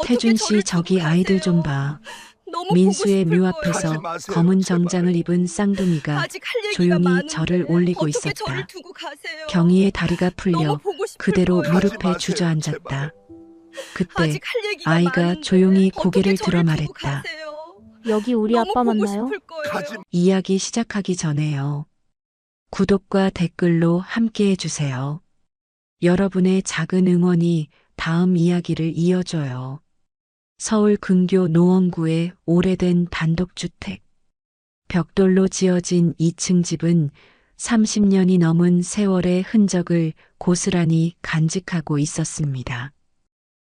태준 씨, 저기 아이들 좀 봐. 너무 보고 민수의 싶을 묘 거예요. 앞에서 가지 마세요, 검은 제발. 정장을 입은 쌍둥이가 아직 할 얘기가 조용히 많은데 절을 올리고 어떻게 저를 있었다. 두고 가세요? 경희의 다리가 너무 풀려 보고 싶을 그대로 거예요. 가지 무릎에 마세요, 주저앉았다. 그때 아직 할 얘기가 아이가 많은데 조용히 어떻게 고개를 들어 저를 두고 말했다. 가세요? 여기 우리 너무 아빠 보고 맞나요? 싶을 거예요. 가지 이야기 시작하기 전에요. 구독과 댓글로 함께 해주세요. 여러분의 작은 응원이 다음 이야기를 이어줘요. 서울 근교 노원구의 오래된 단독주택. 벽돌로 지어진 2층 집은 30년이 넘은 세월의 흔적을 고스란히 간직하고 있었습니다.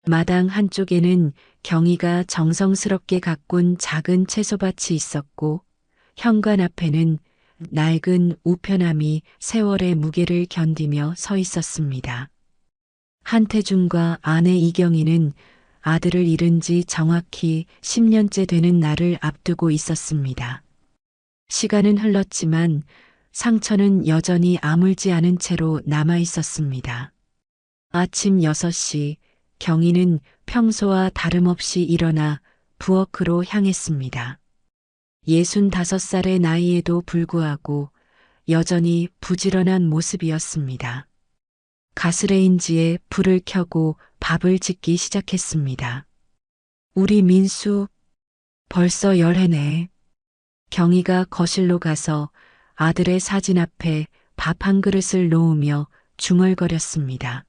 마당 한쪽에는 경희가 정성스럽게 가꾼 작은 채소밭이 있었고, 현관 앞에는 낡은 우편함이 세월의 무게를 견디며 서 있었습니다. 한태준과 아내 이경희는 아들을 잃은 지 정확히 10년째 되는 날을 앞두고 있었습니다. 시간은 흘렀지만 상처는 여전히 아물지 않은 채로 남아 있었습니다. 아침 6시 경희는 평소와 다름없이 일어나 부엌으로 향했습니다. 65살의 나이에도 불구하고 여전히 부지런한 모습이었습니다. 가스레인지에 불을 켜고 밥을 짓기 시작했습니다. 우리 민수 벌써 열해네. 경희가 거실로 가서 아들의 사진 앞에 밥 한 그릇을 놓으며 중얼거렸습니다.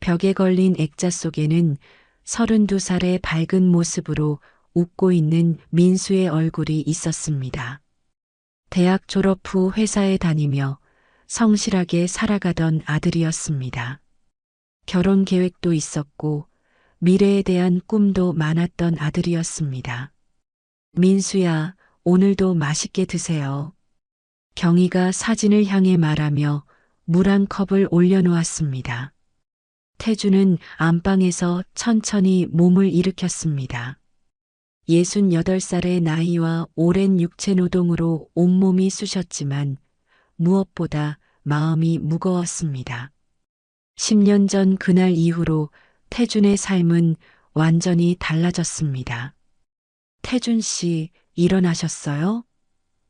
벽에 걸린 액자 속에는 32살의 밝은 모습으로 웃고 있는 민수의 얼굴이 있었습니다. 대학 졸업 후 회사에 다니며 성실하게 살아가던 아들이었습니다. 결혼 계획도 있었고 미래에 대한 꿈도 많았던 아들이었습니다. 민수야, 오늘도 맛있게 드세요. 경희가 사진을 향해 말하며 물 한 컵을 올려놓았습니다. 태주는 안방에서 천천히 몸을 일으켰습니다. 68살의 나이와 오랜 육체 노동으로 온몸이 쑤셨지만 무엇보다 마음이 무거웠습니다. 10년 전 그날 이후로 태준의 삶은 완전히 달라졌습니다. 태준 씨, 일어나셨어요?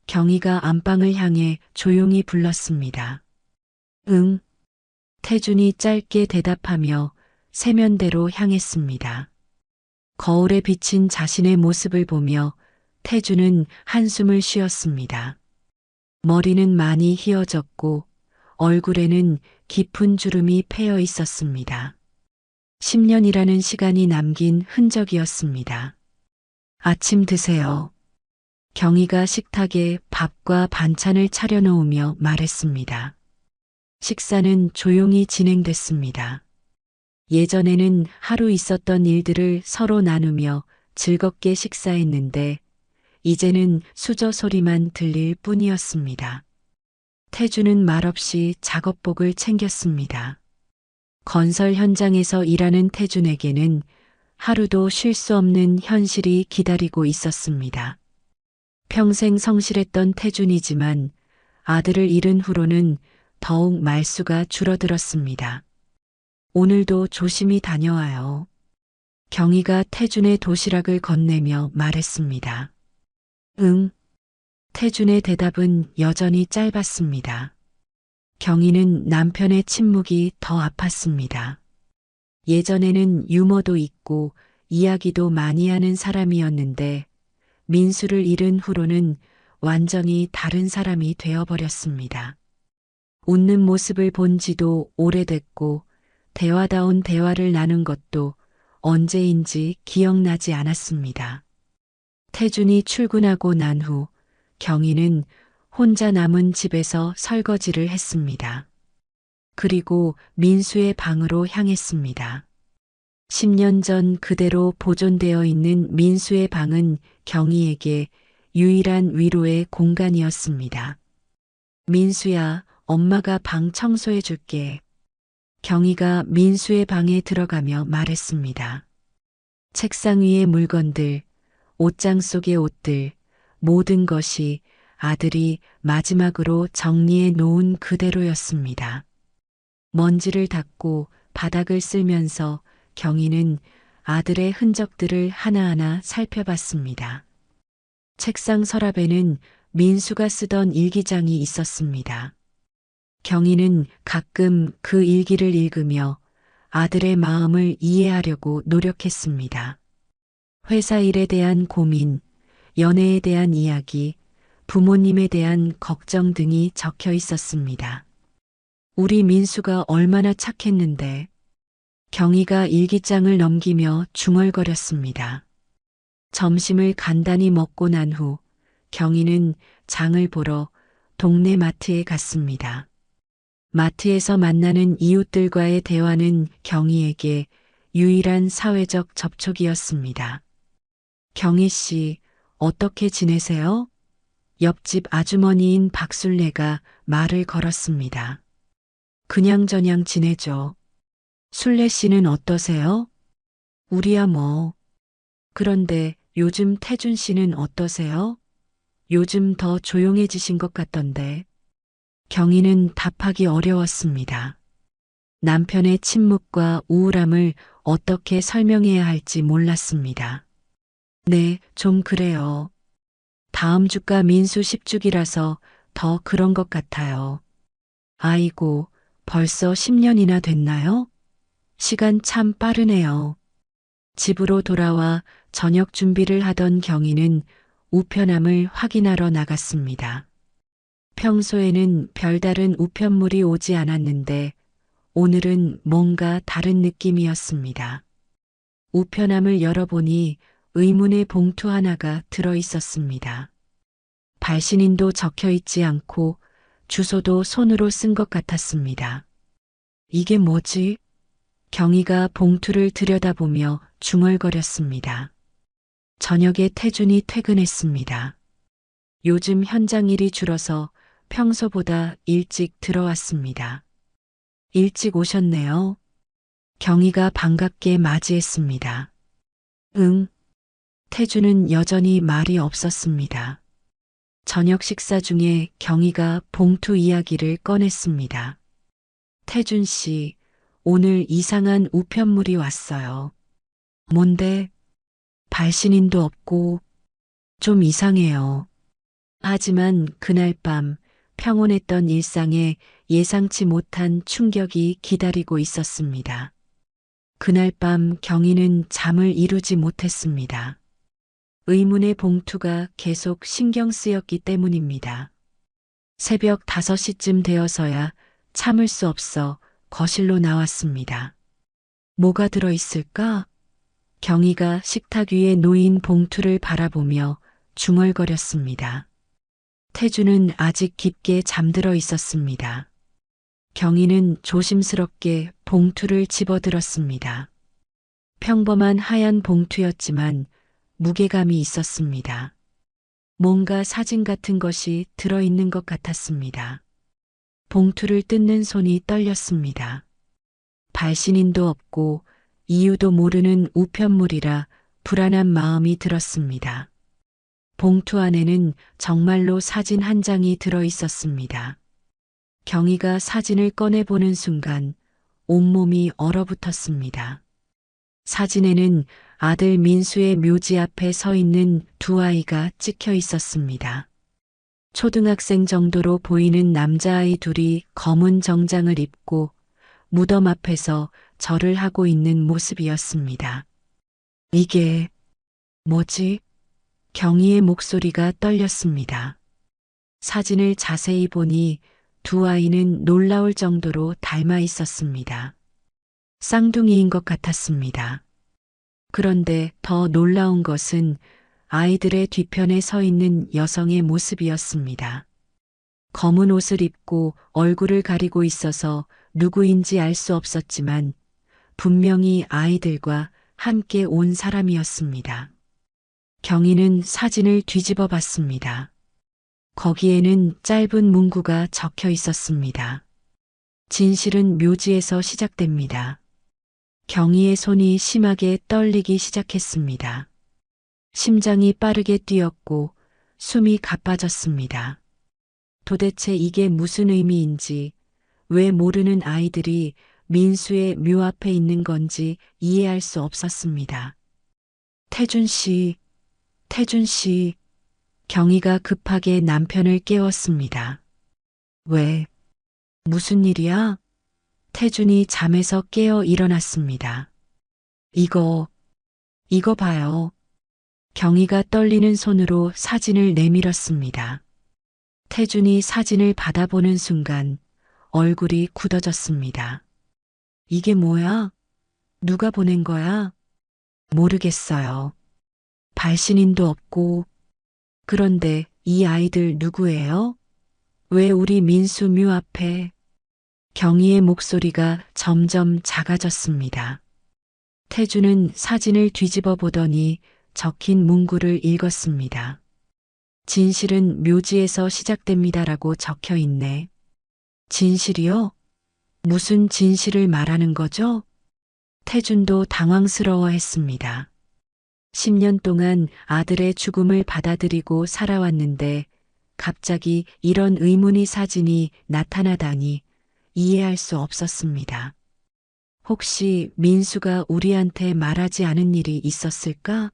경희가 안방을 향해 조용히 불렀습니다. 응. 태준이 짧게 대답하며 세면대로 향했습니다. 거울에 비친 자신의 모습을 보며 태준은 한숨을 쉬었습니다. 머리는 많이 휘어졌고 얼굴에는 깊은 주름이 패여 있었습니다. 10년이라는 시간이 남긴 흔적이었습니다. 아침 드세요. 경희가 식탁에 밥과 반찬을 차려놓으며 말했습니다. 식사는 조용히 진행됐습니다. 예전에는 하루 있었던 일들을 서로 나누며 즐겁게 식사했는데 이제는 수저 소리만 들릴 뿐이었습니다. 태주는 말없이 작업복을 챙겼습니다. 건설 현장에서 일하는 태준에게는 하루도 쉴 수 없는 현실이 기다리고 있었습니다. 평생 성실했던 태준이지만 아들을 잃은 후로는 더욱 말수가 줄어들었습니다. 오늘도 조심히 다녀와요. 경희가 태준의 도시락을 건네며 말했습니다. 응. 태준의 대답은 여전히 짧았습니다. 경희는 남편의 침묵이 더 아팠습니다. 예전에는 유머도 있고 이야기도 많이 하는 사람이었는데 민수를 잃은 후로는 완전히 다른 사람이 되어버렸습니다. 웃는 모습을 본 지도 오래됐고 대화다운 대화를 나눈 것도 언제인지 기억나지 않았습니다. 태준이 출근하고 난 후 경희는 혼자 남은 집에서 설거지를 했습니다. 그리고 민수의 방으로 향했습니다. 10년 전 그대로 보존되어 있는 민수의 방은 경희에게 유일한 위로의 공간이었습니다. 민수야, 엄마가 방 청소해 줄게. 경희가 민수의 방에 들어가며 말했습니다. 책상 위의 물건들, 옷장 속의 옷들, 모든 것이 아들이 마지막으로 정리해 놓은 그대로였습니다. 먼지를 닦고 바닥을 쓸면서 경희는 아들의 흔적들을 하나하나 살펴봤습니다. 책상 서랍에는 민수가 쓰던 일기장이 있었습니다. 경희는 가끔 그 일기를 읽으며 아들의 마음을 이해하려고 노력했습니다. 회사 일에 대한 고민, 연애에 대한 이야기, 부모님에 대한 걱정 등이 적혀 있었습니다. 우리 민수가 얼마나 착했는데. 경희가 일기장을 넘기며 중얼거렸습니다. 점심을 간단히 먹고 난 후 경희는 장을 보러 동네 마트에 갔습니다. 마트에서 만나는 이웃들과의 대화는 경희에게 유일한 사회적 접촉이었습니다. 경희 씨, 어떻게 지내세요? 옆집 아주머니인 박술래가 말을 걸었습니다. 그냥저냥 지내죠. 술래 씨는 어떠세요? 우리야 뭐. 그런데 요즘 태준 씨는 어떠세요? 요즘 더 조용해지신 것 같던데. 경희는 답하기 어려웠습니다. 남편의 침묵과 우울함을 어떻게 설명해야 할지 몰랐습니다. 네, 좀 그래요. 다음 주가 민수 10주기라서 더 그런 것 같아요. 아이고, 벌써 10년이나 됐나요? 시간 참 빠르네요. 집으로 돌아와 저녁 준비를 하던 경희는 우편함을 확인하러 나갔습니다. 평소에는 별다른 우편물이 오지 않았는데 오늘은 뭔가 다른 느낌이었습니다. 우편함을 열어보니 의문의 봉투 하나가 들어 있었습니다. 발신인도 적혀 있지 않고 주소도 손으로 쓴 것 같았습니다. 이게 뭐지? 경희가 봉투를 들여다보며 중얼거렸습니다. 저녁에 태준이 퇴근했습니다. 요즘 현장 일이 줄어서 평소보다 일찍 들어왔습니다. 일찍 오셨네요. 경희가 반갑게 맞이했습니다. 응. 태준은 여전히 말이 없었습니다. 저녁 식사 중에 경희가 봉투 이야기를 꺼냈습니다. 태준 씨, 오늘 이상한 우편물이 왔어요. 뭔데? 발신인도 없고 좀 이상해요. 하지만 그날 밤 평온했던 일상에 예상치 못한 충격이 기다리고 있었습니다. 그날 밤 경희는 잠을 이루지 못했습니다. 의문의 봉투가 계속 신경 쓰였기 때문입니다. 새벽 5시쯤 되어서야 참을 수 없어 거실로 나왔습니다. 뭐가 들어있을까? 경희가 식탁 위에 놓인 봉투를 바라보며 중얼거렸습니다. 태주는 아직 깊게 잠들어 있었습니다. 경희는 조심스럽게 봉투를 집어들었습니다. 평범한 하얀 봉투였지만 무게감이 있었습니다. 뭔가 사진 같은 것이 들어있는 것 같았습니다. 봉투를 뜯는 손이 떨렸습니다. 발신인도 없고 이유도 모르는 우편물이라 불안한 마음이 들었습니다. 봉투 안에는 정말로 사진 한 장이 들어 있었습니다. 경희가 사진을 꺼내보는 순간 온몸이 얼어붙었습니다. 사진에는 아들 민수의 묘지 앞에 서 있는 두 아이가 찍혀 있었습니다. 초등학생 정도로 보이는 남자아이 둘이 검은 정장을 입고 무덤 앞에서 절을 하고 있는 모습이었습니다. 이게 뭐지? 경희의 목소리가 떨렸습니다. 사진을 자세히 보니 두 아이는 놀라울 정도로 닮아 있었습니다. 쌍둥이인 것 같았습니다. 그런데 더 놀라운 것은 아이들의 뒤편에 서 있는 여성의 모습이었습니다. 검은 옷을 입고 얼굴을 가리고 있어서 누구인지 알 수 없었지만 분명히 아이들과 함께 온 사람이었습니다. 경희는 사진을 뒤집어 봤습니다. 거기에는 짧은 문구가 적혀 있었습니다. 진실은 묘지에서 시작됩니다. 경희의 손이 심하게 떨리기 시작했습니다. 심장이 빠르게 뛰었고 숨이 가빠졌습니다. 도대체 이게 무슨 의미인지, 왜 모르는 아이들이 민수의 묘 앞에 있는 건지 이해할 수 없었습니다. 태준 씨, 태준 씨. 경희가 급하게 남편을 깨웠습니다. 왜? 무슨 일이야? 태준이 잠에서 깨어 일어났습니다. 이거 봐요. 경희가 떨리는 손으로 사진을 내밀었습니다. 태준이 사진을 받아보는 순간 얼굴이 굳어졌습니다. 이게 뭐야? 누가 보낸 거야? 모르겠어요. 발신인도 없고. 그런데 이 아이들 누구예요? 왜 우리 민수 묘 앞에? 경희의 목소리가 점점 작아졌습니다. 태주는 사진을 뒤집어 보더니 적힌 문구를 읽었습니다. 진실은 묘지에서 시작됩니다라고 적혀 있네. 진실이요? 무슨 진실을 말하는 거죠? 태준도 당황스러워했습니다. 10년 동안 아들의 죽음을 받아들이고 살아왔는데 갑자기 이런 의문의 사진이 나타나다니 이해할 수 없었습니다. 혹시 민수가 우리한테 말하지 않은 일이 있었을까?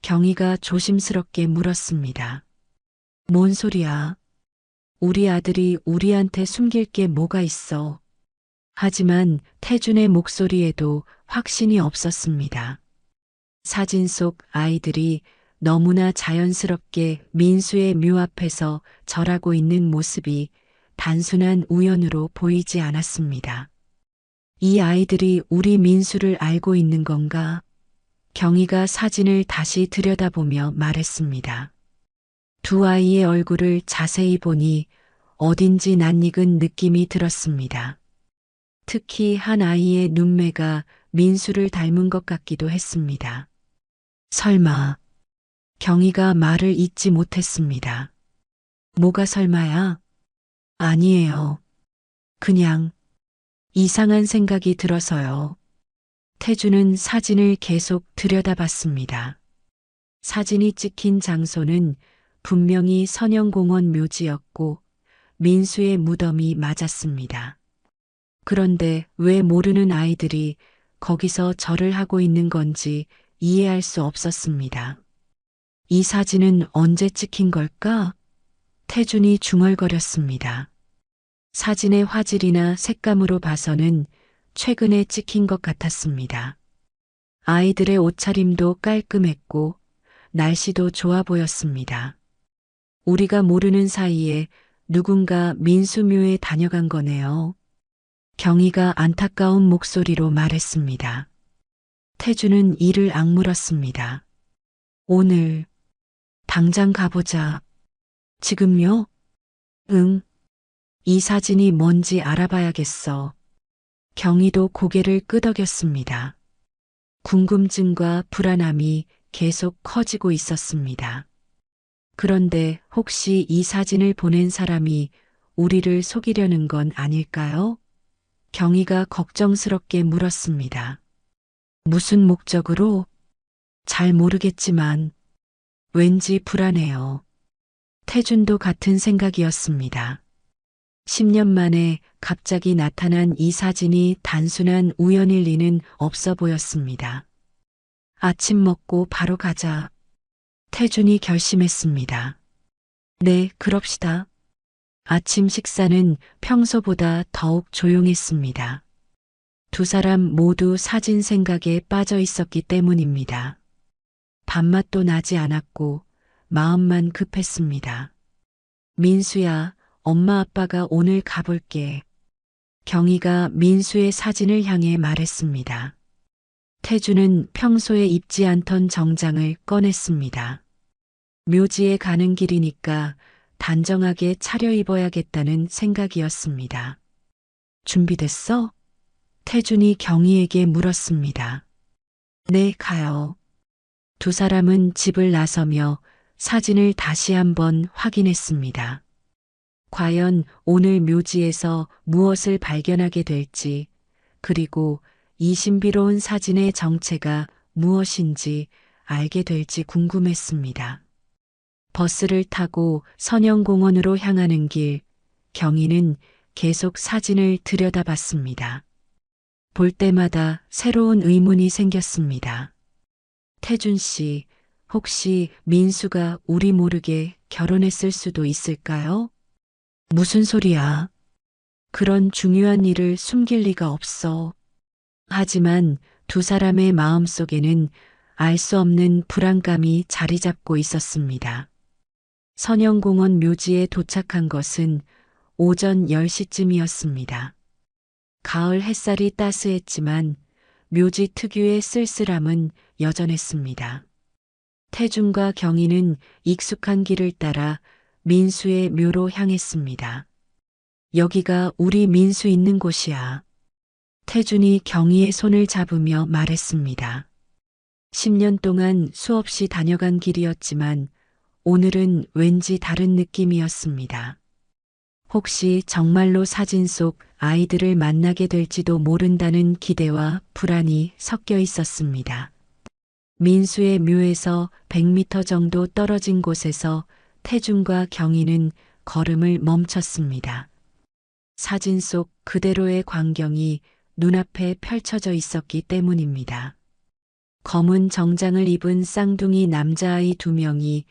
경희가 조심스럽게 물었습니다. 뭔 소리야? 우리 아들이 우리한테 숨길 게 뭐가 있어? 하지만 태준의 목소리에도 확신이 없었습니다. 사진 속 아이들이 너무나 자연스럽게 민수의 묘 앞에서 절하고 있는 모습이 단순한 우연으로 보이지 않았습니다. 이 아이들이 우리 민수를 알고 있는 건가? 경희가 사진을 다시 들여다보며 말했습니다. 두 아이의 얼굴을 자세히 보니 어딘지 낯익은 느낌이 들었습니다. 특히 한 아이의 눈매가 민수를 닮은 것 같기도 했습니다. 설마. 경희가 말을 잇지 못했습니다. 뭐가 설마야? 아니에요. 그냥 이상한 생각이 들어서요. 태주는 사진을 계속 들여다봤습니다. 사진이 찍힌 장소는 분명히 선영공원 묘지였고 민수의 무덤이 맞았습니다. 그런데 왜 모르는 아이들이 거기서 절을 하고 있는 건지 이해할 수 없었습니다. 이 사진은 언제 찍힌 걸까? 태준이 중얼거렸습니다. 사진의 화질이나 색감으로 봐서는 최근에 찍힌 것 같았습니다. 아이들의 옷차림도 깔끔했고 날씨도 좋아 보였습니다. 우리가 모르는 사이에 누군가 민수묘에 다녀간 거네요. 경희가 안타까운 목소리로 말했습니다. 태주는 이를 악물었습니다. 오늘, 당장 가보자. 지금요? 응. 이 사진이 뭔지 알아봐야겠어. 경희도 고개를 끄덕였습니다. 궁금증과 불안함이 계속 커지고 있었습니다. 그런데 혹시 이 사진을 보낸 사람이 우리를 속이려는 건 아닐까요? 경희가 걱정스럽게 물었습니다. 무슨 목적으로? 잘 모르겠지만 왠지 불안해요. 태준도 같은 생각이었습니다. 10년 만에 갑자기 나타난 이 사진이 단순한 우연일 리는 없어 보였습니다. 아침 먹고 바로 가자. 태준이 결심했습니다. 네, 그럽시다. 아침 식사는 평소보다 더욱 조용했습니다. 두 사람 모두 사진 생각에 빠져 있었기 때문입니다. 밥맛도 나지 않았고 마음만 급했습니다. 민수야, 엄마 아빠가 오늘 가볼게. 경희가 민수의 사진을 향해 말했습니다. 태주는 평소에 입지 않던 정장을 꺼냈습니다. 묘지에 가는 길이니까 단정하게 차려입어야겠다는 생각이었습니다. 준비됐어? 태준이 경희에게 물었습니다. 네, 가요. 두 사람은 집을 나서며 사진을 다시 한번 확인했습니다. 과연 오늘 묘지에서 무엇을 발견하게 될지, 그리고 이 신비로운 사진의 정체가 무엇인지 알게 될지 궁금했습니다. 버스를 타고 선영공원으로 향하는 길, 경희는 계속 사진을 들여다봤습니다. 볼 때마다 새로운 의문이 생겼습니다. 태준 씨, 혹시 민수가 우리 모르게 결혼했을 수도 있을까요? 무슨 소리야? 그런 중요한 일을 숨길 리가 없어. 하지만 두 사람의 마음속에는 알 수 없는 불안감이 자리 잡고 있었습니다. 선영공원 묘지에 도착한 것은 오전 10시쯤이었습니다. 가을 햇살이 따스했지만 묘지 특유의 쓸쓸함은 여전했습니다. 태준과 경희는 익숙한 길을 따라 민수의 묘로 향했습니다. 여기가 우리 민수 있는 곳이야. 태준이 경희의 손을 잡으며 말했습니다. 10년 동안 수없이 다녀간 길이었지만 오늘은 왠지 다른 느낌이었습니다. 혹시 정말로 사진 속 아이들을 만나게 될지도 모른다는 기대와 불안이 섞여 있었습니다. 민수의 묘에서 100m 정도 떨어진 곳에서 태준과 경희는 걸음을 멈췄습니다. 사진 속 그대로의 광경이 눈앞에 펼쳐져 있었기 때문입니다. 검은 정장을 입은 쌍둥이 남자아이 2명이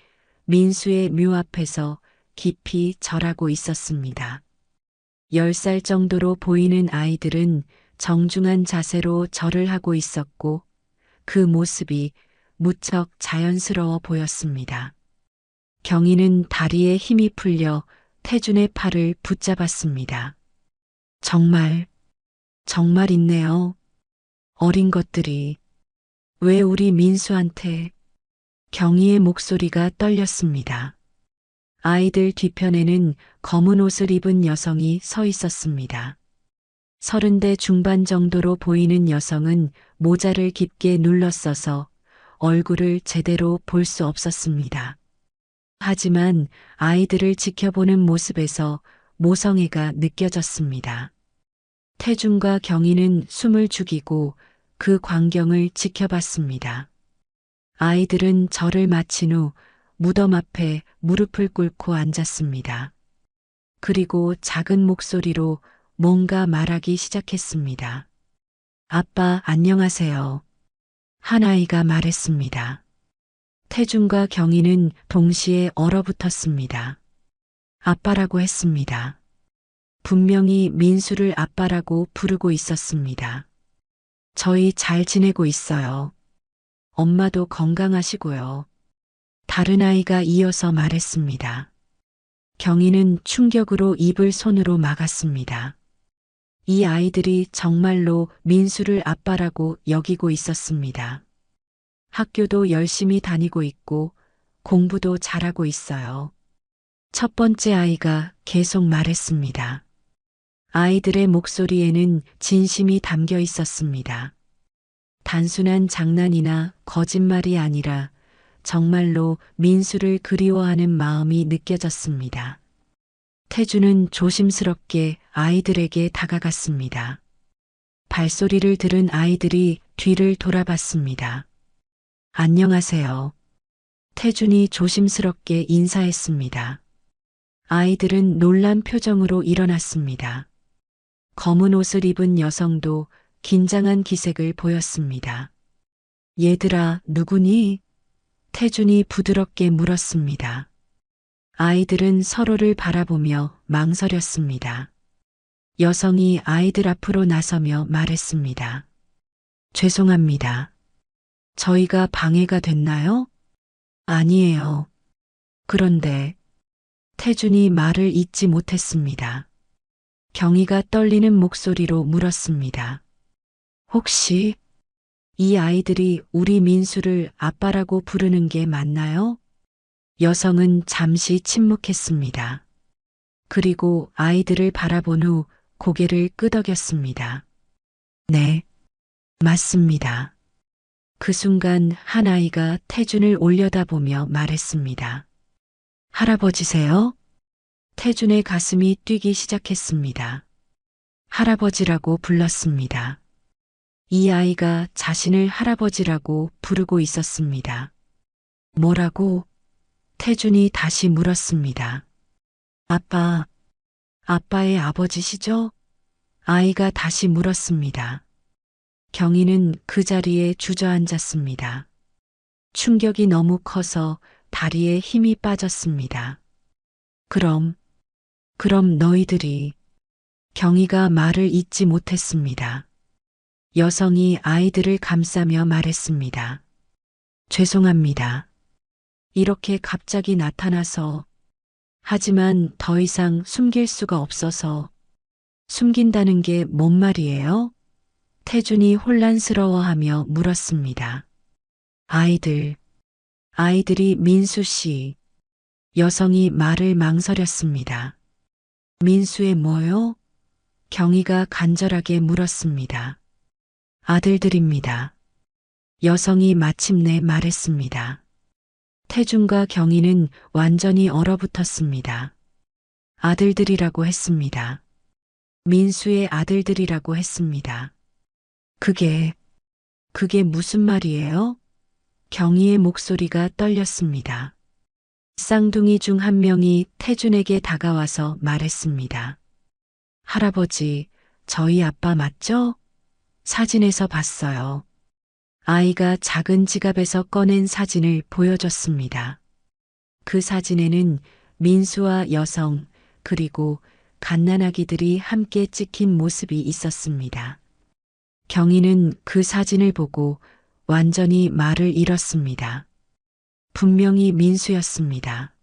민수의 묘 앞에서 깊이 절하고 있었습니다. 10살 정도로 보이는 아이들은 정중한 자세로 절을 하고 있었고 그 모습이 무척 자연스러워 보였습니다. 경희는 다리에 힘이 풀려 태준의 팔을 붙잡았습니다. 정말 있네요. 어린 것들이. 왜 우리 민수한테? 경희의 목소리가 떨렸습니다. 아이들 뒤편에는 검은 옷을 입은 여성이 서 있었습니다. 30대 중반 정도로 보이는 여성은 모자를 깊게 눌렀어서 얼굴을 제대로 볼 수 없었습니다. 하지만 아이들을 지켜보는 모습에서 모성애가 느껴졌습니다. 태준과 경희는 숨을 죽이고 그 광경을 지켜봤습니다. 아이들은 절을 마친 후 무덤 앞에 무릎을 꿇고 앉았습니다. 그리고 작은 목소리로 뭔가 말하기 시작했습니다. 아빠, 안녕하세요. 한 아이가 말했습니다. 태준과 경희는 동시에 얼어붙었습니다. 아빠라고 했습니다. 분명히 민수를 아빠라고 부르고 있었습니다. 저희 잘 지내고 있어요. 엄마도 건강하시고요. 다른 아이가 이어서 말했습니다. 경희는 충격으로 입을 손으로 막았습니다. 이 아이들이 정말로 민수를 아빠라고 여기고 있었습니다. 학교도 열심히 다니고 있고 공부도 잘하고 있어요. 첫 번째 아이가 계속 말했습니다. 아이들의 목소리에는 진심이 담겨 있었습니다. 단순한 장난이나 거짓말이 아니라 정말로 민수를 그리워하는 마음이 느껴졌습니다. 태준은 조심스럽게 아이들에게 다가갔습니다. 발소리를 들은 아이들이 뒤를 돌아봤습니다. 안녕하세요. 태준이 조심스럽게 인사했습니다. 아이들은 놀란 표정으로 일어났습니다. 검은 옷을 입은 여성도 긴장한 기색을 보였습니다. 얘들아, 누구니? 태준이 부드럽게 물었습니다. 아이들은 서로를 바라보며 망설였습니다. 여성이 아이들 앞으로 나서며 말했습니다. 죄송합니다. 저희가 방해가 됐나요? 아니에요. 그런데 태준이 말을 잇지 못했습니다. 경희가 떨리는 목소리로 물었습니다. 혹시 이 아이들이 우리 민수를 아빠라고 부르는 게 맞나요? 여성은 잠시 침묵했습니다. 그리고 아이들을 바라본 후 고개를 끄덕였습니다. 네, 맞습니다. 그 순간 한 아이가 태준을 올려다보며 말했습니다. 할아버지세요? 태준의 가슴이 뛰기 시작했습니다. 할아버지라고 불렀습니다. 이 아이가 자신을 할아버지라고 부르고 있었습니다. 뭐라고? 태준이 다시 물었습니다. 아빠의 아버지시죠? 아이가 다시 물었습니다. 경희는 그 자리에 주저앉았습니다. 충격이 너무 커서 다리에 힘이 빠졌습니다. 그럼 너희들이. 경희가 말을 잇지 못했습니다. 여성이 아이들을 감싸며 말했습니다. 죄송합니다. 이렇게 갑자기 나타나서. 하지만 더 이상 숨길 수가 없어서. 숨긴다는 게 뭔 말이에요? 태준이 혼란스러워하며 물었습니다. 아이들이 민수 씨. 여성이 말을 망설였습니다. 민수의 뭐요? 경희가 간절하게 물었습니다. 아들들입니다. 여성이 마침내 말했습니다. 태준과 경희는 완전히 얼어붙었습니다. 아들들이라고 했습니다. 민수의 아들들이라고 했습니다. 그게 무슨 말이에요? 경희의 목소리가 떨렸습니다. 쌍둥이 중 한 명이 태준에게 다가와서 말했습니다. 할아버지, 저희 아빠 맞죠? 사진에서 봤어요. 아이가 작은 지갑에서 꺼낸 사진을 보여줬습니다. 그 사진에는 민수와 여성, 그리고 갓난아기들이 함께 찍힌 모습이 있었습니다. 경희는 그 사진을 보고 완전히 말을 잃었습니다. 분명히 민수였습니다.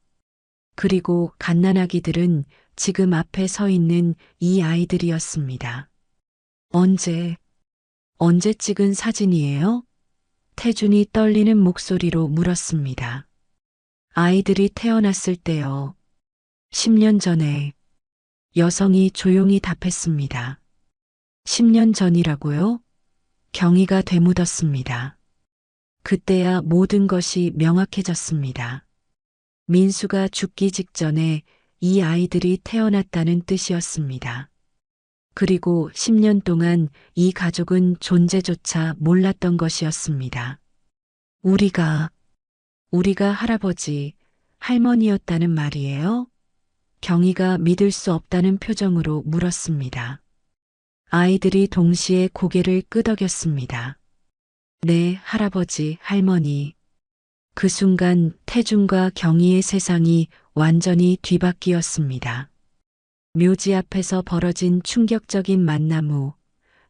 그리고 갓난아기들은 지금 앞에 서 있는 이 아이들이었습니다. 언제 찍은 사진이에요? 태준이 떨리는 목소리로 물었습니다. 아이들이 태어났을 때요. 10년 전에. 여성이 조용히 답했습니다. 10년 전이라고요? 경희가 되묻었습니다. 그때야 모든 것이 명확해졌습니다. 민수가 죽기 직전에 이 아이들이 태어났다는 뜻이었습니다. 그리고 10년 동안 이 가족은 존재조차 몰랐던 것이었습니다. 우리가 할아버지, 할머니였다는 말이에요? 경희가 믿을 수 없다는 표정으로 물었습니다. 아이들이 동시에 고개를 끄덕였습니다. 네, 할아버지, 할머니. 그 순간 태준과 경희의 세상이 완전히 뒤바뀌었습니다. 묘지 앞에서 벌어진 충격적인 만남 후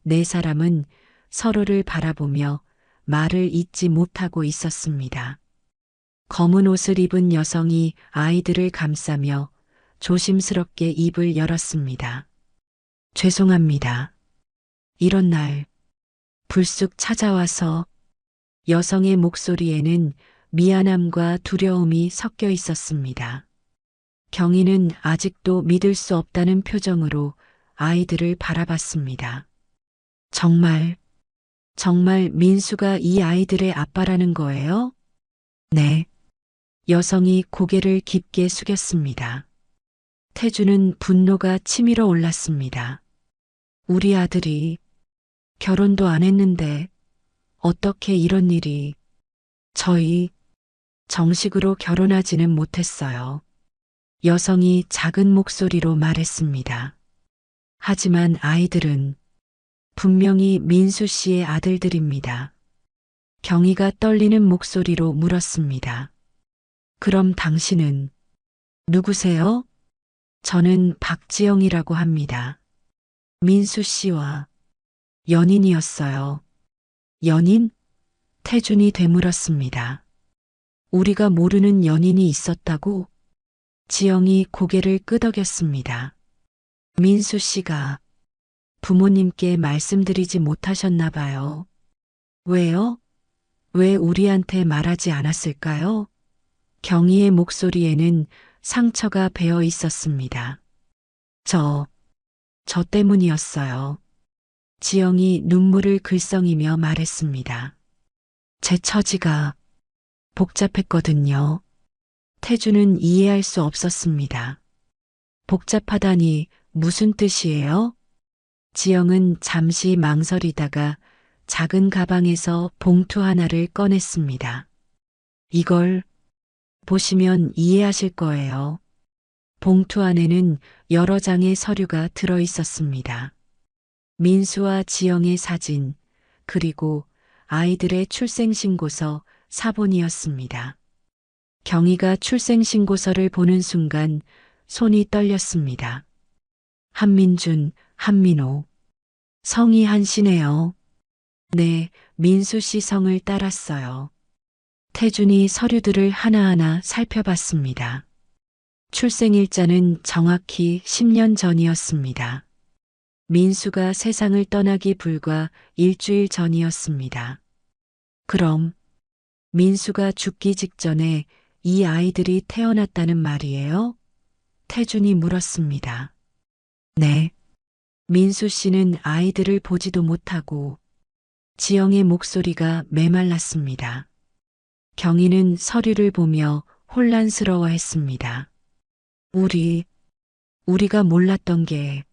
네 사람은 서로를 바라보며 말을 잇지 못하고 있었습니다. 검은 옷을 입은 여성이 아이들을 감싸며 조심스럽게 입을 열었습니다. 죄송합니다. 이런 날 불쑥 찾아와서. 여성의 목소리에는 미안함과 두려움이 섞여 있었습니다. 경희는 아직도 믿을 수 없다는 표정으로 아이들을 바라봤습니다. 정말 민수가 이 아이들의 아빠라는 거예요? 네. 여성이 고개를 깊게 숙였습니다. 태준은 분노가 치밀어 올랐습니다. 우리 아들이 결혼도 안 했는데 어떻게 이런 일이. 저희 정식으로 결혼하지는 못했어요. 여성이 작은 목소리로 말했습니다. 하지만 아이들은 분명히 민수 씨의 아들들입니다. 경희가 떨리는 목소리로 물었습니다. 그럼 당신은 누구세요? 저는 박지영이라고 합니다. 민수 씨와 연인이었어요. 연인? 태준이 되물었습니다. 우리가 모르는 연인이 있었다고? 지영이 고개를 끄덕였습니다. 민수 씨가 부모님께 말씀드리지 못하셨나 봐요. 왜요? 왜 우리한테 말하지 않았을까요? 경희의 목소리에는 상처가 배어 있었습니다. 저 때문이었어요. 지영이 눈물을 글썽이며 말했습니다. 제 처지가 복잡했거든요. 태준은 이해할 수 없었습니다. 복잡하다니 무슨 뜻이에요? 지영은 잠시 망설이다가 작은 가방에서 봉투 하나를 꺼냈습니다. 이걸 보시면 이해하실 거예요. 봉투 안에는 여러 장의 서류가 들어 있었습니다. 민수와 지영의 사진, 그리고 아이들의 출생신고서, 사본이었습니다. 경희가 출생신고서를 보는 순간 손이 떨렸습니다. 한민준, 한민호. 성이 한씨네요. 네, 민수 씨 성을 따랐어요. 태준이 서류들을 하나하나 살펴봤습니다. 출생일자는 정확히 10년 전이었습니다. 민수가 세상을 떠나기 불과 일주일 전이었습니다. 그럼 민수가 죽기 직전에 이 아이들이 태어났다는 말이에요? 태준이 물었습니다. 네. 민수 씨는 아이들을 보지도 못하고 지영의 목소리가 메말랐습니다. 경희는 서류를 보며 혼란스러워했습니다. 우리가 몰랐던 게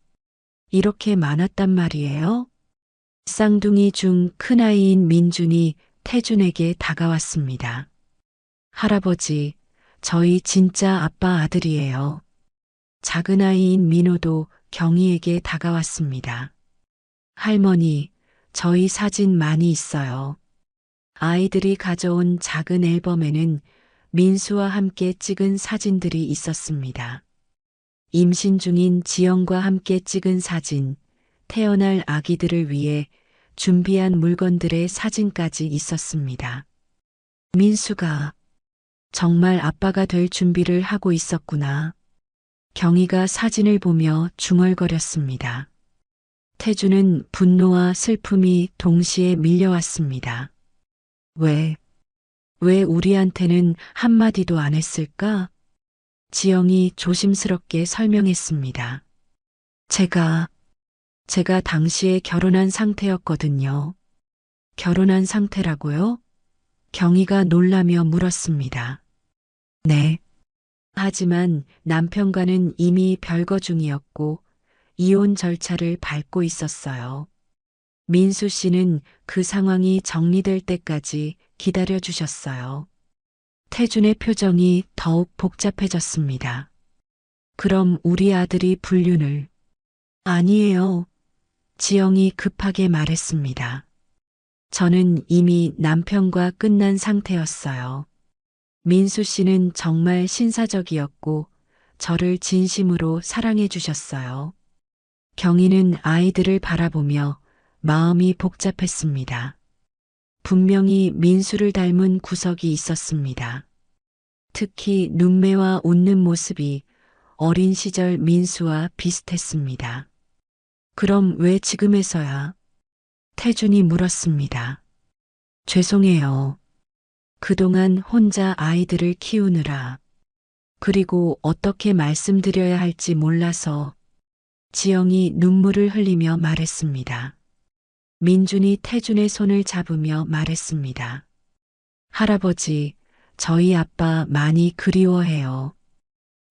이렇게 많았단 말이에요? 쌍둥이 중 큰아이인 민준이 태준에게 다가왔습니다. 할아버지, 저희 진짜 아빠 아들이에요. 작은아이인 민호도 경희에게 다가왔습니다. 할머니, 저희 사진 많이 있어요. 아이들이 가져온 작은 앨범에는 민수와 함께 찍은 사진들이 있었습니다. 임신 중인 지영과 함께 찍은 사진, 태어날 아기들을 위해 준비한 물건들의 사진까지 있었습니다. 민수가 정말 아빠가 될 준비를 하고 있었구나. 경희가 사진을 보며 중얼거렸습니다. 태주는 분노와 슬픔이 동시에 밀려왔습니다. 왜 우리한테는 한마디도 안 했을까? 지영이 조심스럽게 설명했습니다. 제가 당시에 결혼한 상태였거든요. 결혼한 상태라고요? 경희가 놀라며 물었습니다. 네. 하지만 남편과는 이미 별거 중이었고 이혼 절차를 밟고 있었어요. 민수 씨는 그 상황이 정리될 때까지 기다려 주셨어요. 태준의 표정이 더욱 복잡해졌습니다. 그럼 우리 아들이 불륜을... 아니에요. 지영이 급하게 말했습니다. 저는 이미 남편과 끝난 상태였어요. 민수 씨는 정말 신사적이었고 저를 진심으로 사랑해 주셨어요. 경희는 아이들을 바라보며 마음이 복잡했습니다. 분명히 민수를 닮은 구석이 있었습니다. 특히 눈매와 웃는 모습이 어린 시절 민수와 비슷했습니다. 그럼 왜 지금에서야? 태준이 물었습니다. 죄송해요. 그동안 혼자 아이들을 키우느라, 그리고 어떻게 말씀드려야 할지 몰라서. 지영이 눈물을 흘리며 말했습니다. 민준이 태준의 손을 잡으며 말했습니다. 할아버지, 저희 아빠 많이 그리워해요.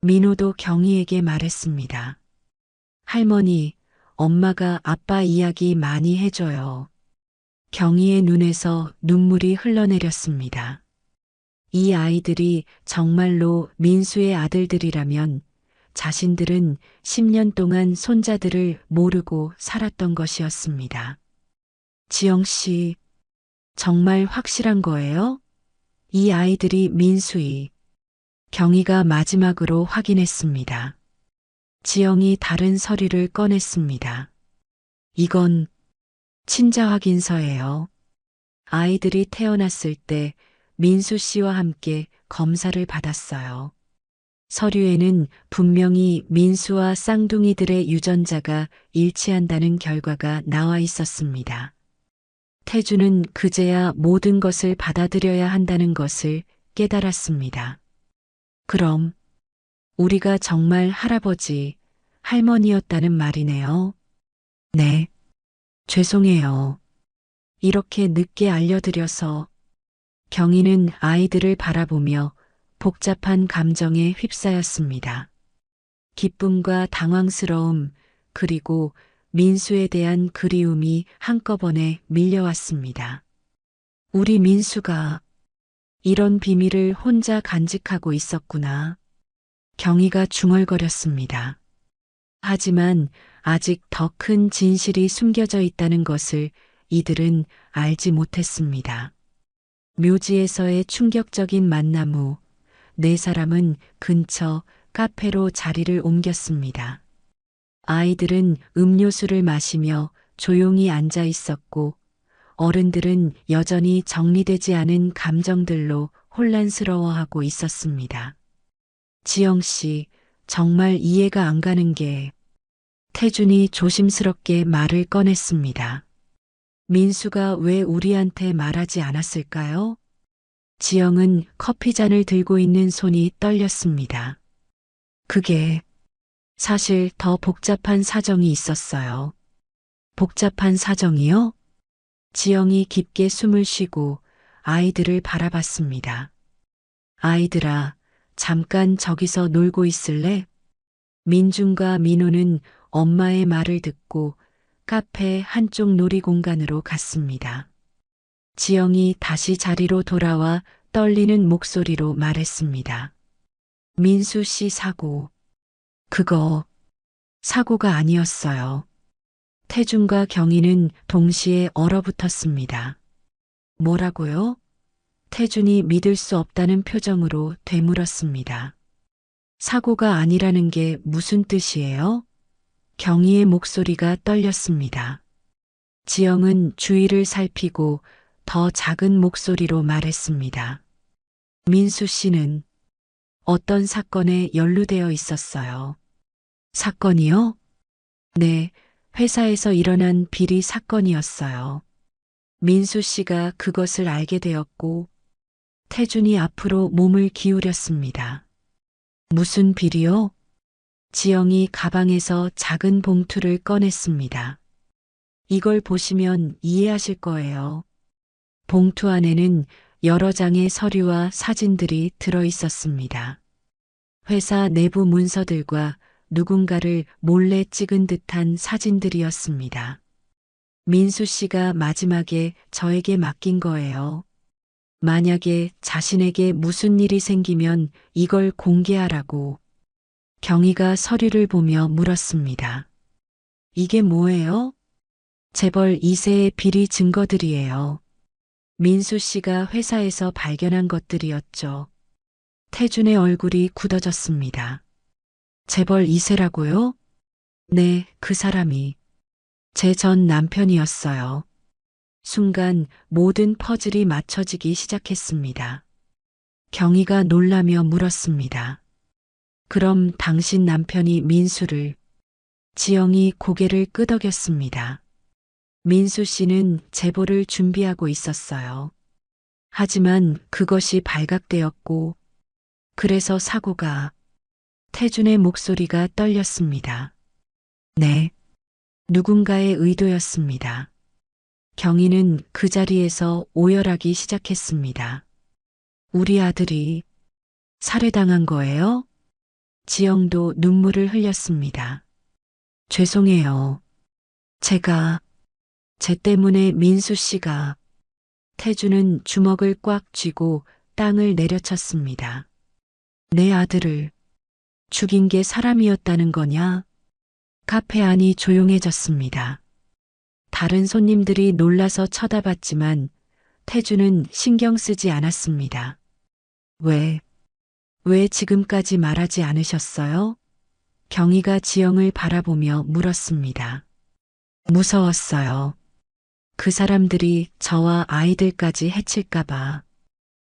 민호도 경희에게 말했습니다. 할머니, 엄마가 아빠 이야기 많이 해줘요. 경희의 눈에서 눈물이 흘러내렸습니다. 이 아이들이 정말로 민수의 아들들이라면 자신들은 10년 동안 손자들을 모르고 살았던 것이었습니다. 지영 씨, 정말 확실한 거예요? 이 아이들이 민수이. 경희가 마지막으로 확인했습니다. 지영이 다른 서류를 꺼냈습니다. 이건 친자 확인서예요. 아이들이 태어났을 때 민수 씨와 함께 검사를 받았어요. 서류에는 분명히 민수와 쌍둥이들의 유전자가 일치한다는 결과가 나와 있었습니다. 태주는 그제야 모든 것을 받아들여야 한다는 것을 깨달았습니다. 그럼 우리가 정말 할아버지, 할머니였다는 말이네요. 네. 죄송해요. 이렇게 늦게 알려드려서. 경희는 아이들을 바라보며 복잡한 감정에 휩싸였습니다. 기쁨과 당황스러움, 그리고 민수에 대한 그리움이 한꺼번에 밀려왔습니다. 우리 민수가 이런 비밀을 혼자 간직하고 있었구나. 경희가 중얼거렸습니다. 하지만 아직 더 큰 진실이 숨겨져 있다는 것을 이들은 알지 못했습니다. 묘지에서의 충격적인 만남 후 네 사람은 근처 카페로 자리를 옮겼습니다. 아이들은 음료수를 마시며 조용히 앉아 있었고 어른들은 여전히 정리되지 않은 감정들로 혼란스러워하고 있었습니다. 지영 씨, 정말 이해가 안 가는 게 태준이 조심스럽게 말을 꺼냈습니다. 민수가 왜 우리한테 말하지 않았을까요? 지영은 커피잔을 들고 있는 손이 떨렸습니다. 그게 사실 더 복잡한 사정이 있었어요. 복잡한 사정이요? 지영이 깊게 숨을 쉬고 아이들을 바라봤습니다. 아이들아, 잠깐 저기서 놀고 있을래? 민준과 민호는 엄마의 말을 듣고 카페 한쪽 놀이공간으로 갔습니다. 지영이 다시 자리로 돌아와 떨리는 목소리로 말했습니다. 민수 씨 사고. 그거 사고가 아니었어요. 태준과 경희는 동시에 얼어붙었습니다. 뭐라고요? 태준이 믿을 수 없다는 표정으로 되물었습니다. 사고가 아니라는 게 무슨 뜻이에요? 경희의 목소리가 떨렸습니다. 지영은 주위를 살피고 더 작은 목소리로 말했습니다. 민수 씨는 어떤 사건에 연루되어 있었어요. 사건이요? 네, 회사에서 일어난 비리 사건이었어요. 민수 씨가 그것을 알게 되었고 태준이 앞으로 몸을 기울였습니다. 무슨 비리요? 지영이 가방에서 작은 봉투를 꺼냈습니다. 이걸 보시면 이해하실 거예요. 봉투 안에는 여러 장의 서류와 사진들이 들어 있었습니다. 회사 내부 문서들과 누군가를 몰래 찍은 듯한 사진들이었습니다. 민수 씨가 마지막에 저에게 맡긴 거예요. 만약에 자신에게 무슨 일이 생기면 이걸 공개하라고. 경희가 서류를 보며 물었습니다. 이게 뭐예요? 재벌 2세의 비리 증거들이에요. 민수 씨가 회사에서 발견한 것들이었죠. 태준의 얼굴이 굳어졌습니다. 재벌 2세라고요? 네, 그 사람이 제 전 남편이었어요. 순간 모든 퍼즐이 맞춰지기 시작했습니다. 경희가 놀라며 물었습니다. 그럼 당신 남편이 민수를... 지영이 고개를 끄덕였습니다. 민수 씨는 제보를 준비하고 있었어요. 하지만 그것이 발각되었고 그래서 사고가... 태준의 목소리가 떨렸습니다. 네, 누군가의 의도였습니다. 경희는 그 자리에서 오열하기 시작했습니다. 우리 아들이 살해당한 거예요? 지영도 눈물을 흘렸습니다. 죄송해요. 제 때문에 민수 씨가... 태준은 주먹을 꽉 쥐고 땅을 내려쳤습니다. 내 아들을 죽인 게 사람이었다는 거냐? 카페 안이 조용해졌습니다. 다른 손님들이 놀라서 쳐다봤지만 태준은 신경 쓰지 않았습니다. 왜 지금까지 말하지 않으셨어요? 경희가 지영을 바라보며 물었습니다. 무서웠어요. 그 사람들이 저와 아이들까지 해칠까봐.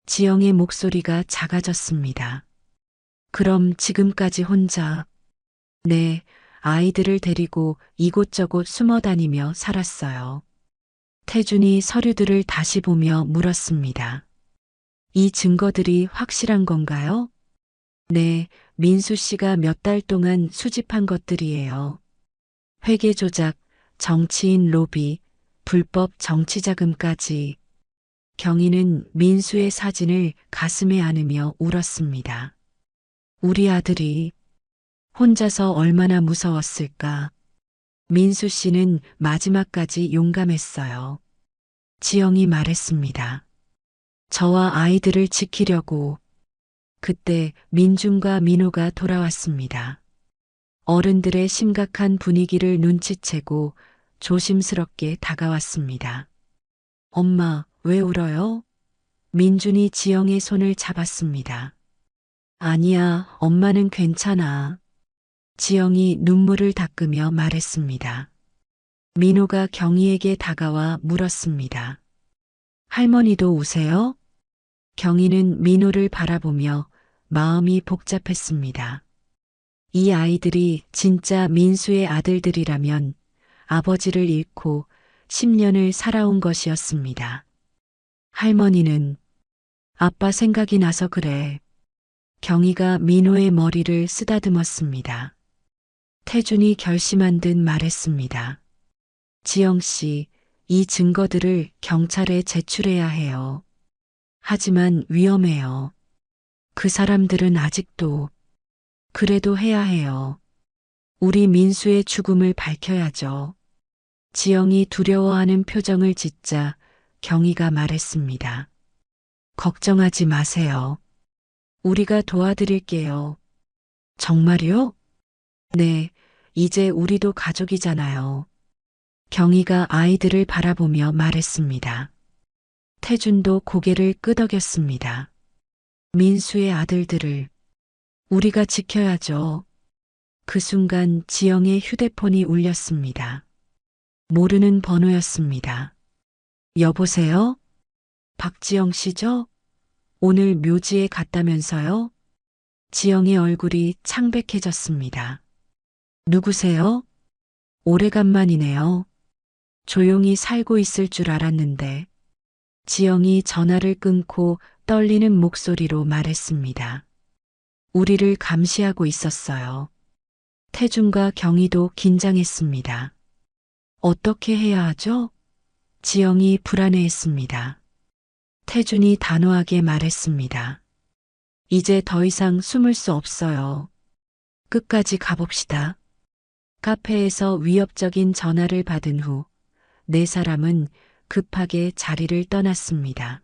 지영의 목소리가 작아졌습니다. 그럼 지금까지 혼자... 네, 아이들을 데리고 이곳저곳 숨어 다니며 살았어요. 태준이 서류들을 다시 보며 물었습니다. 이 증거들이 확실한 건가요? 네, 민수 씨가 몇 달 동안 수집한 것들이에요. 회계 조작, 정치인 로비, 불법 정치 자금까지. 경희는 민수의 사진을 가슴에 안으며 울었습니다. 우리 아들이 혼자서 얼마나 무서웠을까. 민수 씨는 마지막까지 용감했어요. 지영이 말했습니다. 저와 아이들을 지키려고. 그때 민준과 민호가 돌아왔습니다. 어른들의 심각한 분위기를 눈치채고 조심스럽게 다가왔습니다. 엄마, 왜 울어요? 민준이 지영의 손을 잡았습니다. 아니야, 엄마는 괜찮아. 지영이 눈물을 닦으며 말했습니다. 민호가 경희에게 다가와 물었습니다. 할머니도 우세요? 경희는 민호를 바라보며 마음이 복잡했습니다. 이 아이들이 진짜 민수의 아들들이라면 아버지를 잃고 10년을 살아온 것이었습니다. 할머니는 아빠 생각이 나서 그래. 경희가 민호의 머리를 쓰다듬었습니다. 태준이 결심한 듯 말했습니다. 지영 씨, 이 증거들을 경찰에 제출해야 해요. 하지만 위험해요. 그 사람들은 아직도. 그래도 해야 해요. 우리 민수의 죽음을 밝혀야죠. 지영이 두려워하는 표정을 짓자 경희가 말했습니다. 걱정하지 마세요. 우리가 도와드릴게요. 정말요? 네, 이제 우리도 가족이잖아요. 경희가 아이들을 바라보며 말했습니다. 태준도 고개를 끄덕였습니다. 민수의 아들들을 우리가 지켜야죠. 그 순간 지영의 휴대폰이 울렸습니다. 모르는 번호였습니다. 여보세요? 박지영 씨죠? 오늘 묘지에 갔다면서요? 지영의 얼굴이 창백해졌습니다. 누구세요? 오래간만이네요. 조용히 살고 있을 줄 알았는데. 지영이 전화를 끊고 떨리는 목소리로 말했습니다. 우리를 감시하고 있었어요. 태준과 경희도 긴장했습니다. 어떻게 해야 하죠? 지영이 불안해했습니다. 태준이 단호하게 말했습니다. 이제 더 이상 숨을 수 없어요. 끝까지 가봅시다. 카페에서 위협적인 전화를 받은 후 네 사람은 급하게 자리를 떠났습니다.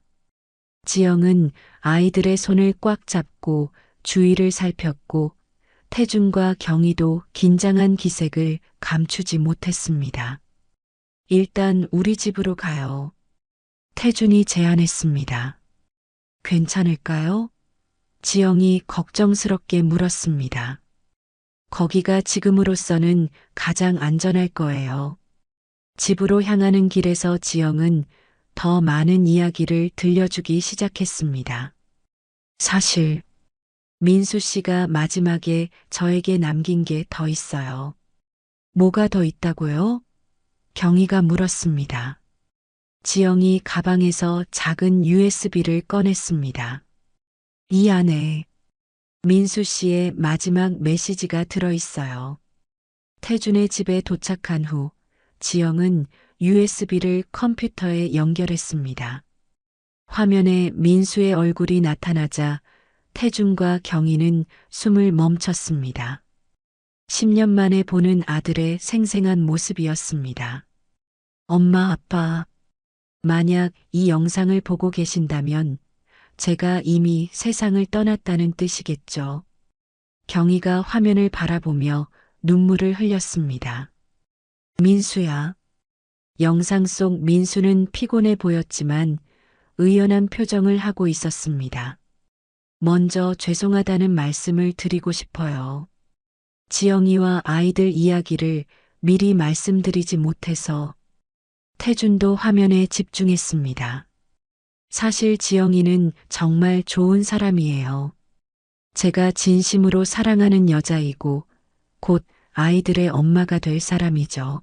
지영은 아이들의 손을 꽉 잡고 주위를 살폈고 태준과 경희도 긴장한 기색을 감추지 못했습니다. 일단 우리 집으로 가요. 태준이 제안했습니다. 괜찮을까요? 지영이 걱정스럽게 물었습니다. 거기가 지금으로서는 가장 안전할 거예요. 집으로 향하는 길에서 지영은 더 많은 이야기를 들려주기 시작했습니다. 사실 민수 씨가 마지막에 저에게 남긴 게 더 있어요. 뭐가 더 있다고요? 경희가 물었습니다. 지영이 가방에서 작은 USB를 꺼냈습니다. 이 안에 민수 씨의 마지막 메시지가 들어있어요. 태준의 집에 도착한 후 지영은 USB를 컴퓨터에 연결했습니다. 화면에 민수의 얼굴이 나타나자 태준과 경희는 숨을 멈췄습니다. 10년 만에 보는 아들의 생생한 모습이었습니다. 엄마, 아빠, 만약 이 영상을 보고 계신다면 제가 이미 세상을 떠났다는 뜻이겠죠. 경희가 화면을 바라보며 눈물을 흘렸습니다. 민수야. 영상 속 민수는 피곤해 보였지만 의연한 표정을 하고 있었습니다. 먼저 죄송하다는 말씀을 드리고 싶어요. 지영이와 아이들 이야기를 미리 말씀드리지 못해서. 태준도 화면에 집중했습니다. 사실 지영이는 정말 좋은 사람이에요. 제가 진심으로 사랑하는 여자이고 곧 아이들의 엄마가 될 사람이죠.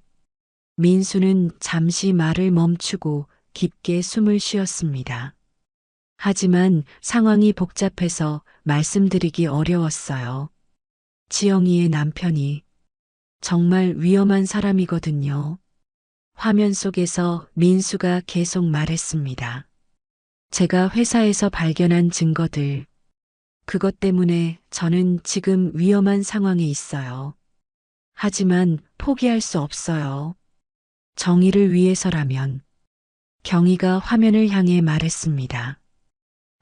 민수는 잠시 말을 멈추고 깊게 숨을 쉬었습니다. 하지만 상황이 복잡해서 말씀드리기 어려웠어요. 지영이의 남편이 정말 위험한 사람이거든요. 화면 속에서 민수가 계속 말했습니다. 제가 회사에서 발견한 증거들, 그것 때문에 저는 지금 위험한 상황에 있어요. 하지만 포기할 수 없어요. 정의를 위해서라면. 경희가 화면을 향해 말했습니다.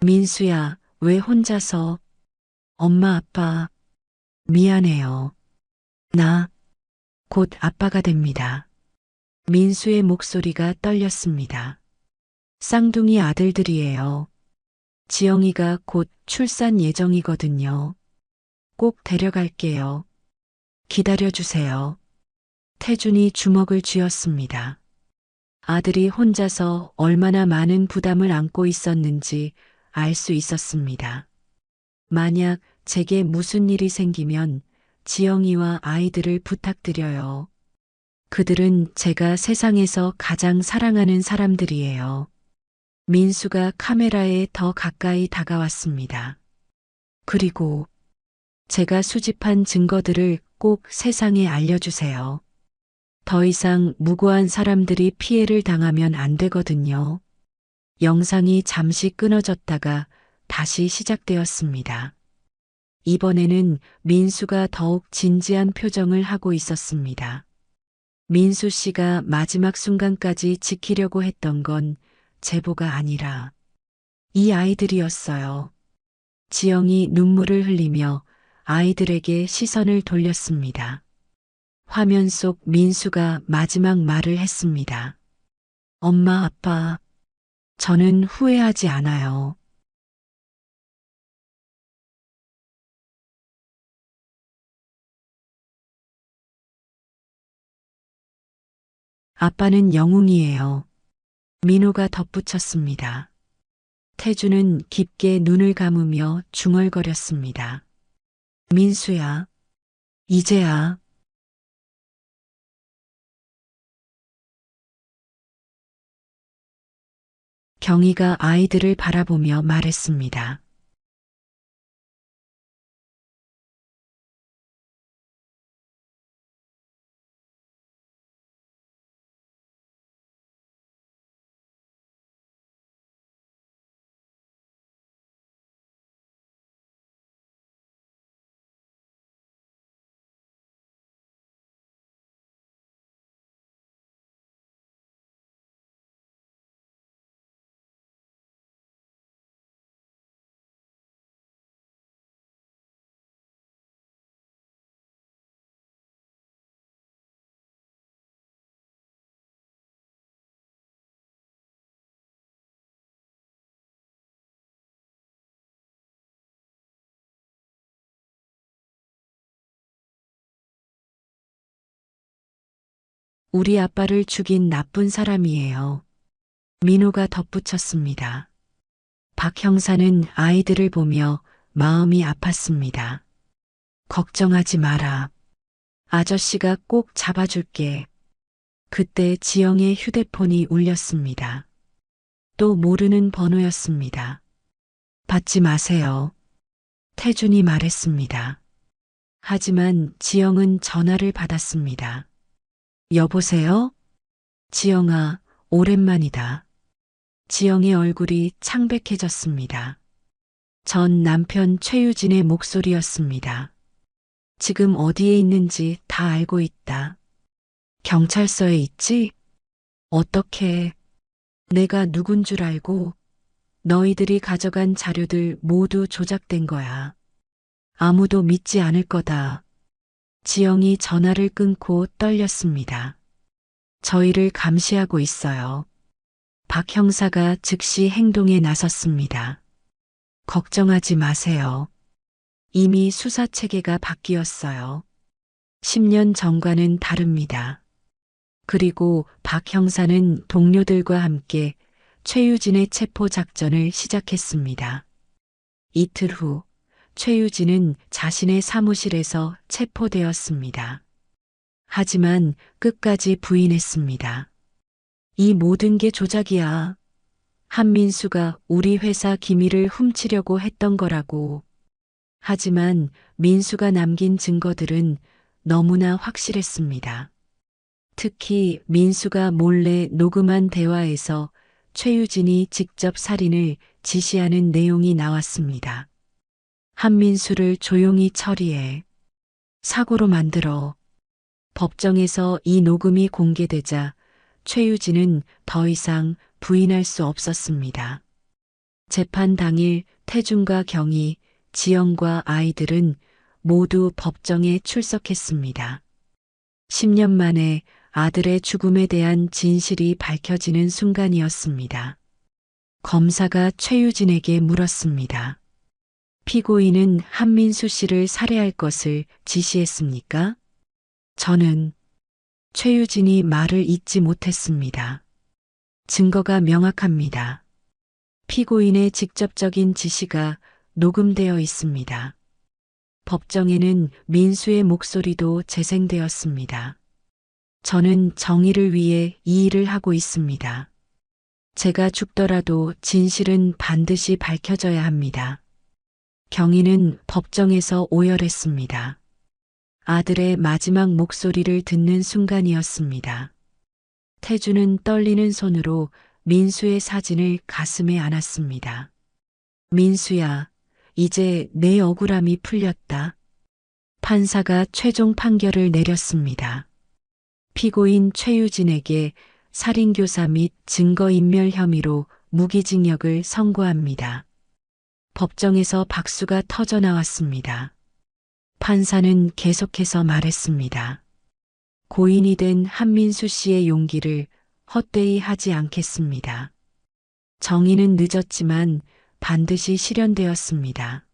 민수야, 왜 혼자서? 엄마, 아빠, 미안해요. 나 곧 아빠가 됩니다. 민수의 목소리가 떨렸습니다. 쌍둥이 아들들이에요. 지영이가 곧 출산 예정이거든요. 꼭 데려갈게요. 기다려주세요. 태준이 주먹을 쥐었습니다. 아들이 혼자서 얼마나 많은 부담을 안고 있었는지 알 수 있었습니다. 만약 제게 무슨 일이 생기면 지영이와 아이들을 부탁드려요. 그들은 제가 세상에서 가장 사랑하는 사람들이에요. 민수가 카메라에 더 가까이 다가왔습니다. 그리고 제가 수집한 증거들을 꼭 세상에 알려주세요. 더 이상 무고한 사람들이 피해를 당하면 안 되거든요. 영상이 잠시 끊어졌다가 다시 시작되었습니다. 이번에는 민수가 더욱 진지한 표정을 하고 있었습니다. 민수 씨가 마지막 순간까지 지키려고 했던 건 제보가 아니라 이 아이들이었어요. 지영이 눈물을 흘리며 아이들에게 시선을 돌렸습니다. 화면 속 민수가 마지막 말을 했습니다. 엄마, 아빠, 저는 후회하지 않아요. 아빠는 영웅이에요. 민호가 덧붙였습니다. 태주는 깊게 눈을 감으며 중얼거렸습니다. 민수야, 이제야. 경희가 아이들을 바라보며 말했습니다. 우리 아빠를 죽인 나쁜 사람이에요. 민호가 덧붙였습니다. 박 형사는 아이들을 보며 마음이 아팠습니다. 걱정하지 마라. 아저씨가 꼭 잡아줄게. 그때 지영의 휴대폰이 울렸습니다. 또 모르는 번호였습니다. 받지 마세요. 태준이 말했습니다. 하지만 지영은 전화를 받았습니다. 여보세요? 지영아, 오랜만이다. 지영의 얼굴이 창백해졌습니다. 전 남편 최유진의 목소리였습니다. 지금 어디에 있는지 다 알고 있다. 경찰서에 있지? 어떻게? 내가 누군 줄 알고 너희들이 가져간 자료들 모두 조작된 거야. 아무도 믿지 않을 거다. 지영이 전화를 끊고 떨렸습니다. 저희를 감시하고 있어요. 박 형사가 즉시 행동에 나섰습니다. 걱정하지 마세요. 이미 수사 체계가 바뀌었어요. 10년 전과는 다릅니다. 그리고 박 형사는 동료들과 함께 최유진의 체포 작전을 시작했습니다. 이틀 후 최유진은 자신의 사무실에서 체포되었습니다. 하지만 끝까지 부인했습니다. 이 모든 게 조작이야. 한민수가 우리 회사 기밀을 훔치려고 했던 거라고. 하지만 민수가 남긴 증거들은 너무나 확실했습니다. 특히 민수가 몰래 녹음한 대화에서 최유진이 직접 살인을 지시하는 내용이 나왔습니다. 한민수를 조용히 처리해 사고로 만들어. 법정에서 이 녹음이 공개되자 최유진은 더 이상 부인할 수 없었습니다. 재판 당일 태준과 경희, 지영과 아이들은 모두 법정에 출석했습니다. 10년 만에 아들의 죽음에 대한 진실이 밝혀지는 순간이었습니다. 검사가 최유진에게 물었습니다. 피고인은 한민수 씨를 살해할 것을 지시했습니까? 저는 최유진이 말을 잇지 못했습니다. 증거가 명확합니다. 피고인의 직접적인 지시가 녹음되어 있습니다. 법정에는 민수의 목소리도 재생되었습니다. 저는 정의를 위해 이 일을 하고 있습니다. 제가 죽더라도 진실은 반드시 밝혀져야 합니다. 경위는 법정에서 오열했습니다. 아들의 마지막 목소리를 듣는 순간이었습니다. 태주는 떨리는 손으로 민수의 사진을 가슴에 안았습니다. 민수야, 이제 내 억울함이 풀렸다. 판사가 최종 판결을 내렸습니다. 피고인 최유진에게 살인교사 및 증거인멸 혐의로 무기징역을 선고합니다. 법정에서 박수가 터져 나왔습니다. 판사는 계속해서 말했습니다. 고인이 된 한민수 씨의 용기를 헛되이 하지 않겠습니다. 정의는 늦었지만 반드시 실현되었습니다.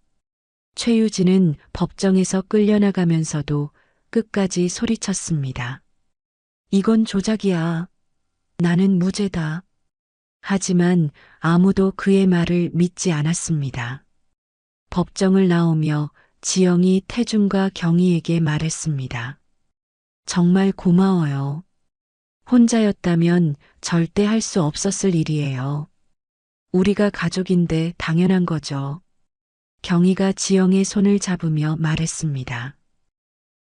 최유진은 법정에서 끌려나가면서도 끝까지 소리쳤습니다. 이건 조작이야. 나는 무죄다. 하지만 아무도 그의 말을 믿지 않았습니다. 법정을 나오며 지영이 태준과 경희에게 말했습니다. 정말 고마워요. 혼자였다면 절대 할 수 없었을 일이에요. 우리가 가족인데 당연한 거죠. 경희가 지영의 손을 잡으며 말했습니다.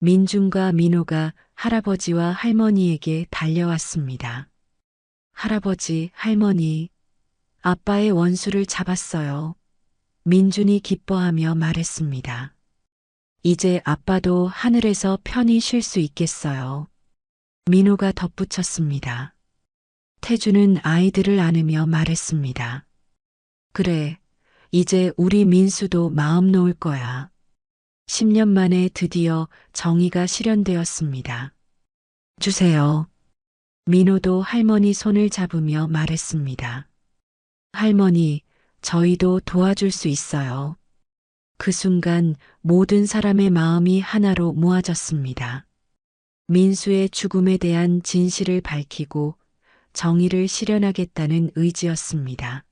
민준과 민호가 할아버지와 할머니에게 달려왔습니다. 할아버지, 할머니, 아빠의 원수를 잡았어요. 민준이 기뻐하며 말했습니다. 이제 아빠도 하늘에서 편히 쉴 수 있겠어요. 민호가 덧붙였습니다. 태주는 아이들을 안으며 말했습니다. 그래, 이제 우리 민수도 마음 놓을 거야. 10년 만에 드디어 정의가 실현되었습니다. 주세요. 민호도 할머니 손을 잡으며 말했습니다. 할머니, 저희도 도와줄 수 있어요. 그 순간 모든 사람의 마음이 하나로 모아졌습니다. 민수의 죽음에 대한 진실을 밝히고 정의를 실현하겠다는 의지였습니다.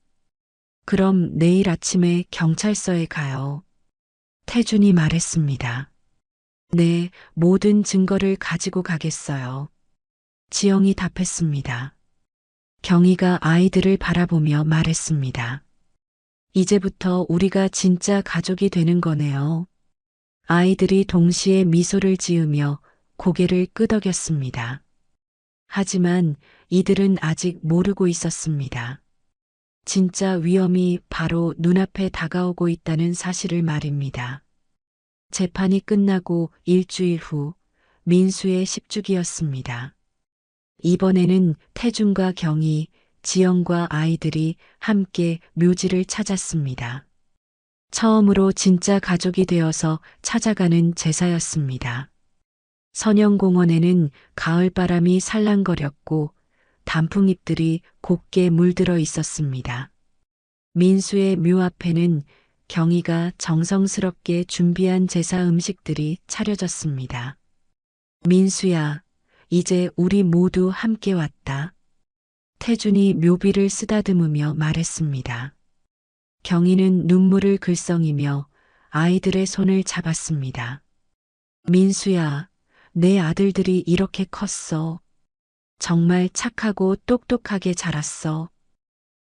그럼 내일 아침에 경찰서에 가요. 태준이 말했습니다. 네, 모든 증거를 가지고 가겠어요. 지영이 답했습니다. 경희가 아이들을 바라보며 말했습니다. 이제부터 우리가 진짜 가족이 되는 거네요. 아이들이 동시에 미소를 지으며 고개를 끄덕였습니다. 하지만 이들은 아직 모르고 있었습니다. 진짜 위험이 바로 눈앞에 다가오고 있다는 사실을 말입니다. 재판이 끝나고 일주일 후 민수의 10주기였습니다. 이번에는 태준과 경희, 지영과 아이들이 함께 묘지를 찾았습니다. 처음으로 진짜 가족이 되어서 찾아가는 제사였습니다. 선영공원에는 가을바람이 살랑거렸고 단풍잎들이 곱게 물들어 있었습니다. 민수의 묘 앞에는 경희가 정성스럽게 준비한 제사 음식들이 차려졌습니다. 민수야, 이제 우리 모두 함께 왔다. 태준이 묘비를 쓰다듬으며 말했습니다. 경희는 눈물을 글썽이며 아이들의 손을 잡았습니다. 민수야, 내 아들들이 이렇게 컸어. 정말 착하고 똑똑하게 자랐어.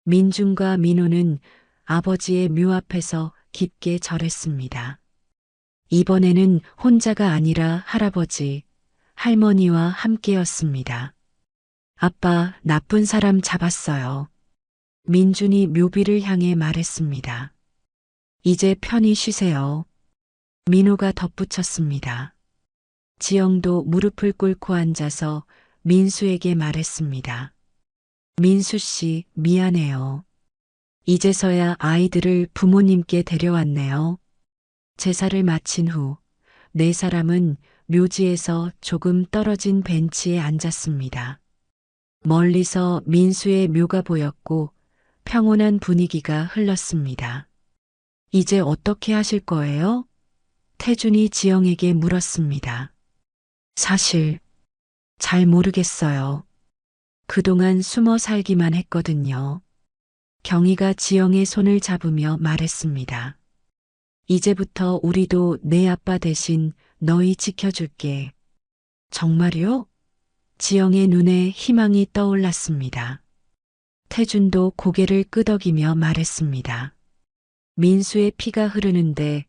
민준과 민호는 아버지의 묘 앞에서 깊게 절했습니다. 이번에는 혼자가 아니라 할아버지, 할머니와 함께였습니다. 아빠, 나쁜 사람 잡았어요. 민준이 묘비를 향해 말했습니다. 이제 편히 쉬세요. 민호가 덧붙였습니다. 지영도 무릎을 꿇고 앉아서 민수에게 말했습니다. 민수 씨, 미안해요. 이제서야 아이들을 부모님께 데려왔네요. 제사를 마친 후 네 사람은 묘지에서 조금 떨어진 벤치에 앉았습니다. 멀리서 민수의 묘가 보였고 평온한 분위기가 흘렀습니다. 이제 어떻게 하실 거예요? 태준이 지영에게 물었습니다. 사실 잘 모르겠어요. 그동안 숨어 살기만 했거든요. 경희가 지영의 손을 잡으며 말했습니다. 이제부터 우리도 내 아빠 대신 너희 지켜줄게. 정말요? 지영의 눈에 희망이 떠올랐습니다. 태준도 고개를 끄덕이며 말했습니다. 민수의 피가 흐르는데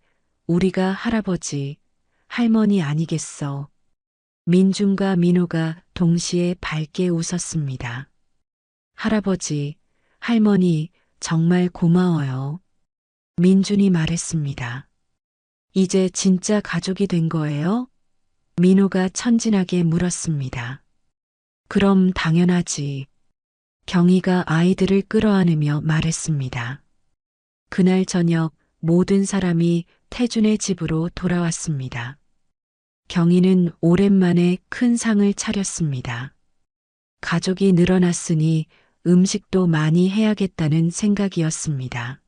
우리가 할아버지, 할머니 아니겠어. 민준과 민호가 동시에 밝게 웃었습니다. 할아버지, 할머니 정말 고마워요. 민준이 말했습니다. 이제 진짜 가족이 된 거예요? 민호가 천진하게 물었습니다. 그럼 당연하지. 경희가 아이들을 끌어안으며 말했습니다. 그날 저녁 모든 사람이 태준의 집으로 돌아왔습니다. 경희는 오랜만에 큰 상을 차렸습니다. 가족이 늘어났으니 음식도 많이 해야겠다는 생각이었습니다.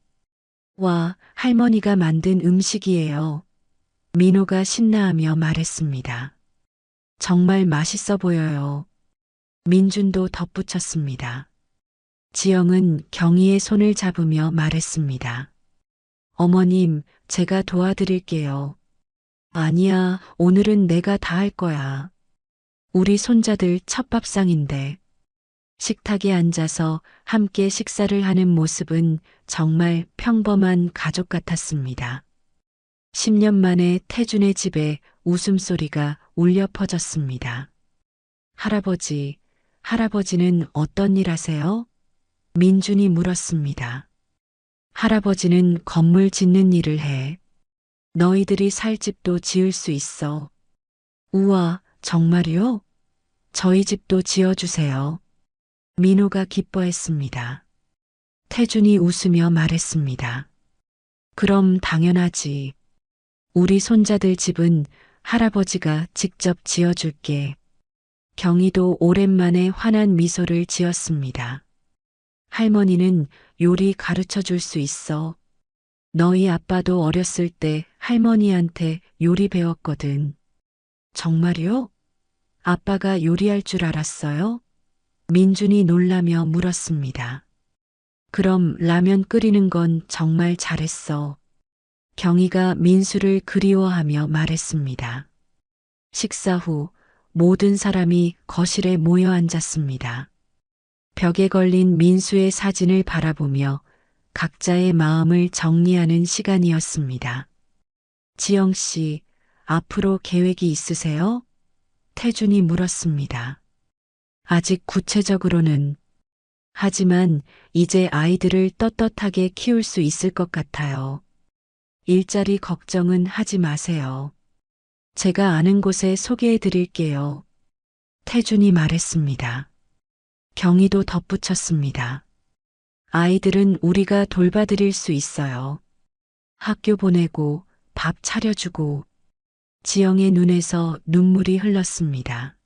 와, 할머니가 만든 음식이에요. 민호가 신나하며 말했습니다. 정말 맛있어 보여요. 민준도 덧붙였습니다. 지영은 경희의 손을 잡으며 말했습니다. 어머님, 제가 도와드릴게요. 아니야, 오늘은 내가 다 할 거야. 우리 손자들 첫 밥상인데. 식탁에 앉아서 함께 식사를 하는 모습은 정말 평범한 가족 같았습니다. 10년 만에 태준의 집에 웃음소리가 울려 퍼졌습니다. 할아버지, 할아버지는 어떤 일 하세요? 민준이 물었습니다. 할아버지는 건물 짓는 일을 해. 너희들이 살 집도 지을 수 있어. 우와, 정말요? 저희 집도 지어주세요. 민호가 기뻐했습니다. 태준이 웃으며 말했습니다. 그럼 당연하지. 우리 손자들 집은 할아버지가 직접 지어줄게. 경희도 오랜만에 환한 미소를 지었습니다. 할머니는 요리 가르쳐 줄 수 있어. 너희 아빠도 어렸을 때 할머니한테 요리 배웠거든. 정말요? 아빠가 요리할 줄 알았어요? 민준이 놀라며 물었습니다. 그럼 라면 끓이는 건 정말 잘했어. 경희가 민수를 그리워하며 말했습니다. 식사 후 모든 사람이 거실에 모여 앉았습니다. 벽에 걸린 민수의 사진을 바라보며 각자의 마음을 정리하는 시간이었습니다. 지영 씨, 앞으로 계획이 있으세요? 태준이 물었습니다. 아직 구체적으로는. 하지만 이제 아이들을 떳떳하게 키울 수 있을 것 같아요. 일자리 걱정은 하지 마세요. 제가 아는 곳에 소개해 드릴게요. 태준이 말했습니다. 경희도 덧붙였습니다. 아이들은 우리가 돌봐드릴 수 있어요. 학교 보내고 밥 차려주고. 지영의 눈에서 눈물이 흘렀습니다.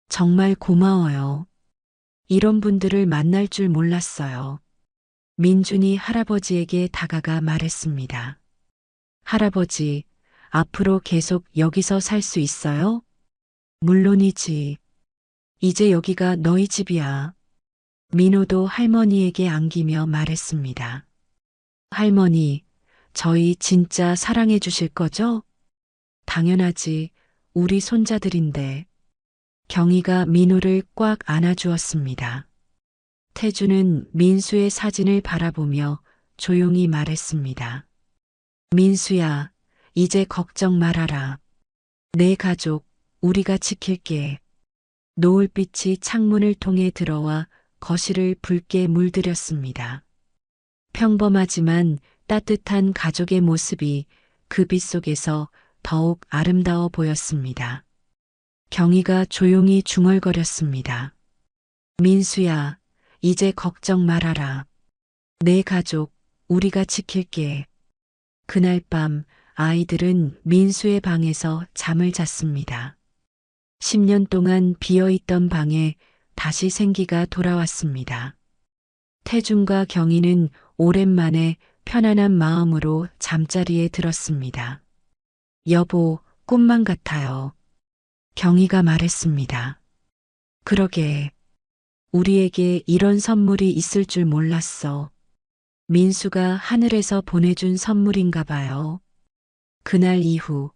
정말 고마워요. 이런 분들을 만날 줄 몰랐어요. 민준이 할아버지에게 다가가 말했습니다. 할아버지, 앞으로 계속 여기서 살 수 있어요? 물론이지. 이제 여기가 너희 집이야. 민호도 할머니에게 안기며 말했습니다. 할머니, 저희 진짜 사랑해 주실 거죠? 당연하지. 우리 손자들인데. 경희가 민호를 꽉 안아주었습니다. 태준은 민수의 사진을 바라보며 조용히 말했습니다. 민수야, 이제 걱정 말아라. 내 가족, 우리가 지킬게. 노을빛이 창문을 통해 들어와 거실을 붉게 물들였습니다. 평범하지만 따뜻한 가족의 모습이 그 빛 속에서 더욱 아름다워 보였습니다. 경희가 조용히 중얼거렸습니다. 민수야, 이제 걱정 말아라. 내 가족, 우리가 지킬게. 그날 밤 아이들은 민수의 방에서 잠을 잤습니다. 10년 동안 비어있던 방에 다시 생기가 돌아왔습니다. 태준과 경희는 오랜만에 편안한 마음으로 잠자리에 들었습니다. 여보, 꿈만 같아요. 경희가 말했습니다. 그러게. 우리에게 이런 선물이 있을 줄 몰랐어. 민수가 하늘에서 보내준 선물인가 봐요. 그날 이후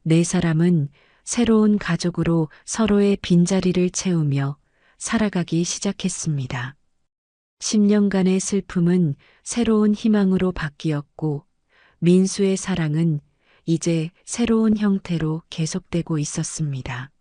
네 사람은 새로운 가족으로 서로의 빈자리를 채우며 살아가기 시작했습니다. 10년간의 슬픔은 새로운 희망으로 바뀌었고 민수의 사랑은 이제 새로운 형태로 계속되고 있었습니다.